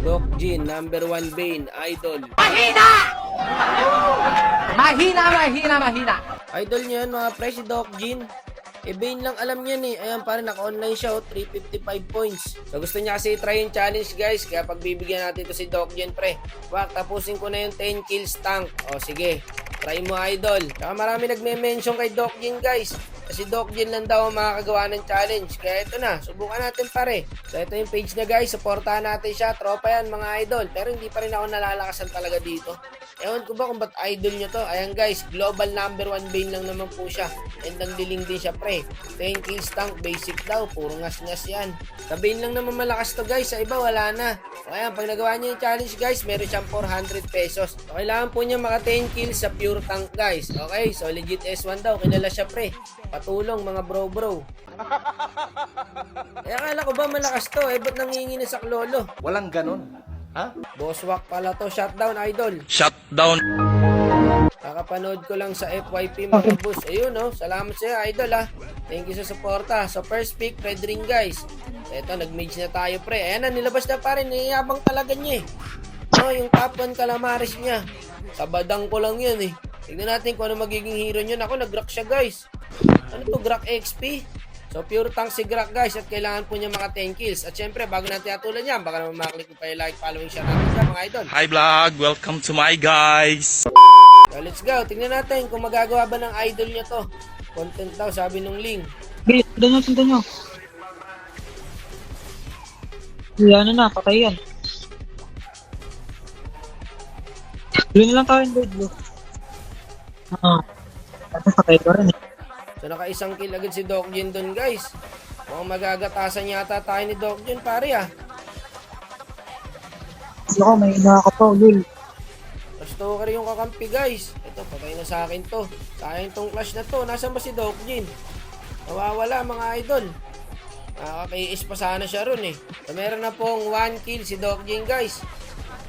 Doc Jean, number 1 Bane, idol. Mahina! Mahina, mahina, mahina. Idol niya yan mga pre, si Doc Jean. Bane lang alam niyan eh. Ayan pare, naka-online siya 355 points. So gusto niya kasi try yung challenge guys. Kaya pagbibigyan natin ito si Doc Jean pre. Wak, tapusin ko na yung 10 kills tank. O sige, try mo idol. Saka marami nagme-mention kay Doc Jean guys. Kasi Doc Jean lang daw ang makakagawa ng challenge. Kaya ito na, subukan natin pare. So ito yung page niya guys, supportahan natin siya. Tropa yan mga idol. Pero hindi pa rin ako nalalakasan talaga dito. Ewan ko ba kung ba't idol nyo to. Ayan guys, global number 1 Bane lang naman po siya. And ang diling din siya pre. 10 kills tank, basic daw. Puro ngas-ngas yan. Sa Bane lang naman malakas to guys. Sa iba wala na. So ayan, pag nagawa niya yung challenge guys, meron siyang 400 pesos. So kailangan po niya maka 10 kills sa pure tank guys. Okay, so legit S1 daw. Kilala siya pre. Patulong mga bro. Kaya akala ko ba malakas to. Ba't nangingi na sa klolo? Walang ganon. Ha? Bosswak pala to. Shutdown idol. Shutdown. Kakapanood ko lang sa FYP mga boss. Ayun no, salamat sa'yo idol ha. Thank you sa suporta. So first pick, red ring guys. Eto, nag-mage na tayo pre. Ayan na, nilabas na pare. Niyayabang talaga niya eh. No, yung top 1 calamares niya. Sa badang ko lang yan eh. Tignan natin kung ano magiging hero niya. Ako, nag-rock siya guys. Ano to, Grak XP? So pure tank si Grak guys. At kailangan po niya maka 10 kills. At syempre, bago natin atulan yan, baka naman maklik mo pa yung like, following, share natin dyan mga idol. Hi vlog, welcome to my guys. So let's go, tingnan natin kung magagawa ba ng idol niya to. Content daw, sabi nung link. Okay, sundan nyo. Yan na, patay yan. Blue na lang tayo, blue. Tapos patay ko rin eh. So naka-isang kill agad si Doc Jean doon guys. Mukhang magagatasan yata tayo ni Doc Jean pare ah. Kasi ako, may nakakapaw, lul. Stalker yung kakampi guys. Ito, patay na sa akin to. Sayang tong clash na to. Nasaan ba si Doc Jean? Nawawala mga idol. Nakaka-KS pa sana siya ron eh. So meron na pong 1 kill si Doc Jean guys.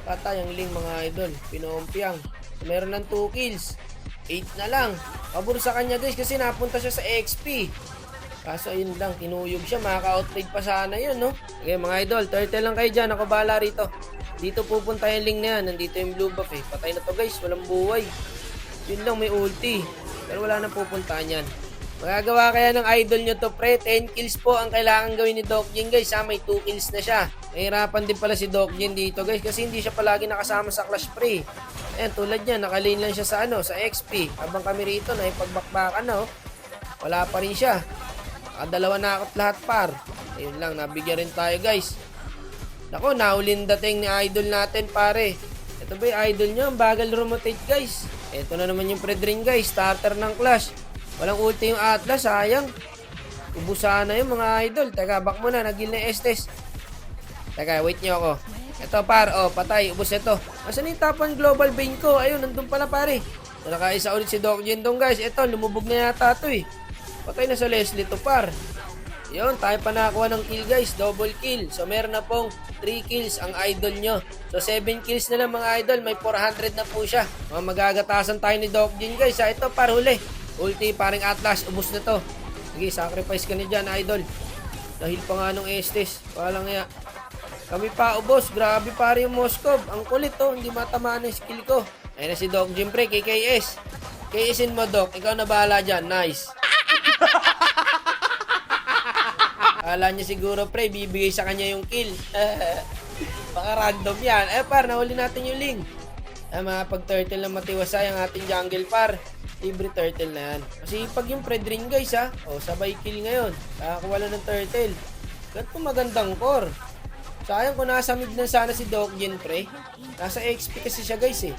Patay ang link mga idol. Pinompiang. So meron ng 2 kills. 8 na lang. Pabor sa kanya guys kasi napunta siya sa XP. Kaso ayun lang, kinuyog siya. Makaka-outplay pa sana yun no. Okay mga idol, turtle lang kayo dyan. Ako bahala rito. Dito pupunta yung link na yan. Nandito yung blue buff eh. Patay na to guys, walang buhay. Yun lang, may ulti. Pero wala nang pupuntahan yan. Magagawa kaya ng idol nyo to pre. 10 kills po ang kailangan gawin ni Doc Jean guys ha. May 2 kills na siya. Nahirapan din pala si Doc Jean dito guys. Kasi hindi siya palagi nakasama sa clash pre. Ayan, tulad niya, nakalane lang siya sa sa XP. Habang kami rito, naipagbakbakan na oh. Wala pa rin siya. Dalawa na akot lahat par. Ayun lang, nabigyan rin tayo guys. Nako, naulin dating ni idol natin pare. Ito ba yung idol niya? Ang bagal rotate guys. Ito na naman yung Fred ring guys. Starter ng clash. Walang ulti yung Atlas, sayang. Ubusan na yung mga idol. Teka, back muna, nagil na Estes. Teka, wait nyo ako. Ito par, patay, ubos ito. Asan yung top 1 global Bane ko? Ayun, nandun pala pare. So, nakaisa ulit si Doc Jean dong guys. Ito, lumubog na yata ito eh. Patay na sa Leslie to par. Yun, tayo pa nakakuha ng kill guys. Double kill. So meron na pong 3 kills ang idol nyo. So 7 kills na lang mga idol. May 400 na po siya. Magagatasan tayo ni Doc Jean guys. Ito par, huli. Ulti, paring Atlas. Ubus na to. Sige, sacrifice ka na dyan idol. Dahil pa nga nung Estes. Walang nga. Kami pa ubos. Grabe pare yung Moskov. Ang kulit to. Hindi matamaan ang skill ko. Ayun na si Doc Jean pre. KKS. KSin mo Doc. Ikaw na bahala dyan. Nice. Akala niya siguro pre, bibigay sa kanya yung kill. Baka random yan. Par, nahuli natin yung link. Mga pag-turtle na matiwasay ang ating jungle par. Libre turtle na yan. Kasi pag yung Fred ring guys ha. Sabay kill ngayon. Kakakuha lang ng turtle. Ganito magandang core. Sayang kung nasa mid na sana si Doc Jean pre. Nasa XP kasi siya guys eh.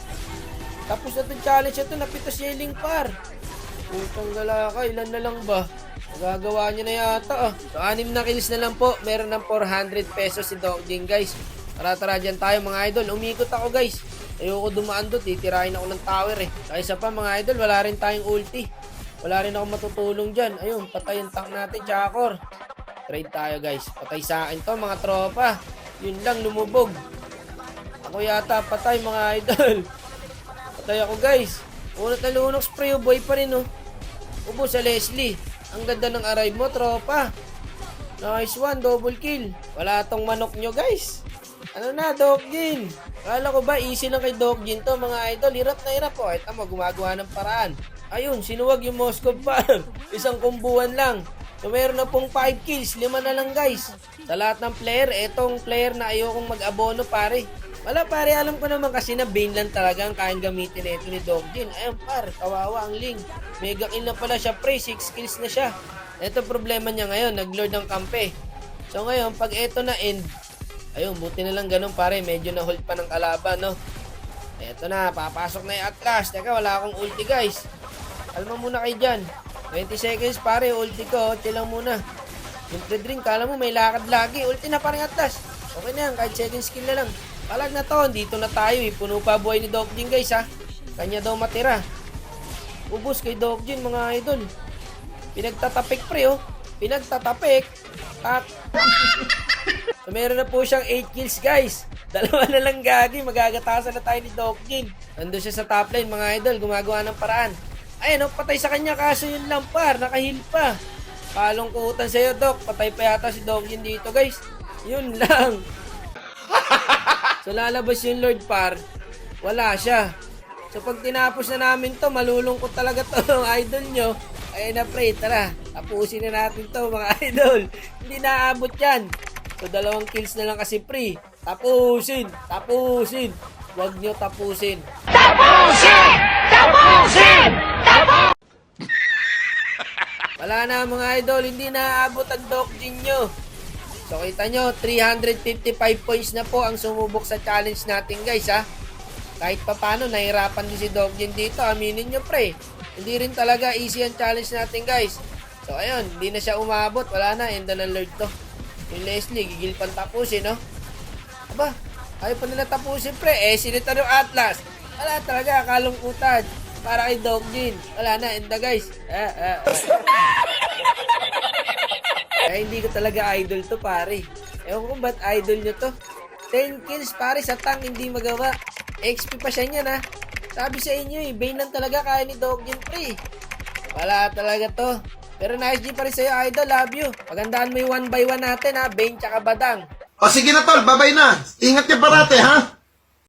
Tapos na itong challenge ito, napitas niya yung link par. Putang galaka, ilan na lang ba? Magagawa niya na yata So 6 na kills na lang po. Meron ng 400 pesos si Doc Jean guys. Tara dyan tayo mga idol. Umikot ako guys. Ayoko dumaan doon. Titirahin ako ng tower eh. Kaya isa pa mga idol, wala rin tayong ulti. Wala rin ako matutulong dyan. Ayun, patay yung tank natin, Chakor. Trade tayo guys. Patay sa akin to mga tropa. Yun lang, lumubog. Ako yata patay mga idol. Patay ako guys. Unat na lunok spray, boy pa rin Ubos sa Leslie. Ang ganda ng arrive mo, tropa. Nice one, double kill. Wala tong manok nyo, guys. Ano na, Doc Jin? Akala ko ba easy lang kay Doc Jin to, mga idol? Hirap na hirap po. Ito mo, gumagawa ng paraan. Ayun, sinuwag yung Moscow Farm. Isang kumbuhan lang. So, meron na pong 5 kills. 5 na lang, guys. Sa lahat ng player, etong player na ayokong mag-abono, pare. Wala, pare. Alam ko naman kasi na Bane lang talaga ang kayang gamitin ito ni Doc Jin. Ayun, pare. Kawawa ang Ling. Mega kill na pala siya, pre. 6 kills na siya. Ito problema niya ngayon. Nag-lord ng kampe. So, ngayon, pag ito na end, ayun, buti na lang ganun, pare. Medyo na-hold pa ng kalaban, no? Eto na, papasok na yung Atlas. Teka, wala akong ulti, guys. Kalma muna kayo dyan. 20 seconds, pare. Ulti ko. Ulti lang muna. Yung Fred Ring, kala mo may lakad lagi. Ulti na, parang Atlas. Okay na yan, kahit second skill na lang. Palag na to. Dito na tayo, eh. Puno pa buhay ni Doc Jin, guys, ha. Kanya daw matira. Ubus kay Doc Jin, mga idol. Pinagtatapik, pre, oh. Pinagtatapik. Tak. So, meron na po siyang 8 kills, guys. 2 na lang gagi. Magagatasan na tayo ni Doc Jin. Nandun siya sa top lane, mga idol. Gumagawa ng paraan. Ayun, oh, patay sa kanya. Kaso yun lang, par. Nakahil pa. Palungkutan sa'yo, Doc. Patay pa yata si Doc Jin dito, guys. Yun lang. So, lalabas yung Lord, par. Wala siya. So, pag tinapos na namin to, malulungkot talaga to, idol nyo. Ayun na, pre. Tara. Tapusin na natin to, mga idol. Hindi naabot yan. So, 2 kills na lang kasi, pre. Tapusin! Tapusin! Huwag nyo tapusin. Tapusin! Tapusin! Wala na, mga idol. Hindi naabot ang Doc Jin nyo. So, kita nyo, 355 points na po ang sumubok sa challenge natin, guys, ha. Kahit pa paano, nahirapan din si Doc Jin dito. Aminin nyo, pre. Hindi rin talaga easy ang challenge natin, guys. So, ayun. Hindi na siya umabot. Wala na. Enda ng Lord to. Yung Leslie, gigil pang tapusin, no? Aba, ayaw pa nila tapusin, pre. Sinita yung Atlas. Wala talaga, kalungkutan. Para kay Doc Jin. Wala na, enda, guys. Kaya hindi ko talaga idol to, pare. Ewan ko ba't idol nyo to. 10 kills, pare, sa tank, hindi magawa. XP pa siya niyan, ha. Sabi sa inyo, eh, Bane lang talaga kaya ni Doc Jin, pre. Wala talaga to. Pero nice G pa rin sa'yo, idol. Love you. Pagandaan mo yung 1 by 1 natin, ha. Bane tsaka Badang. O sige na tol, babay na. Ingat niya parate ha.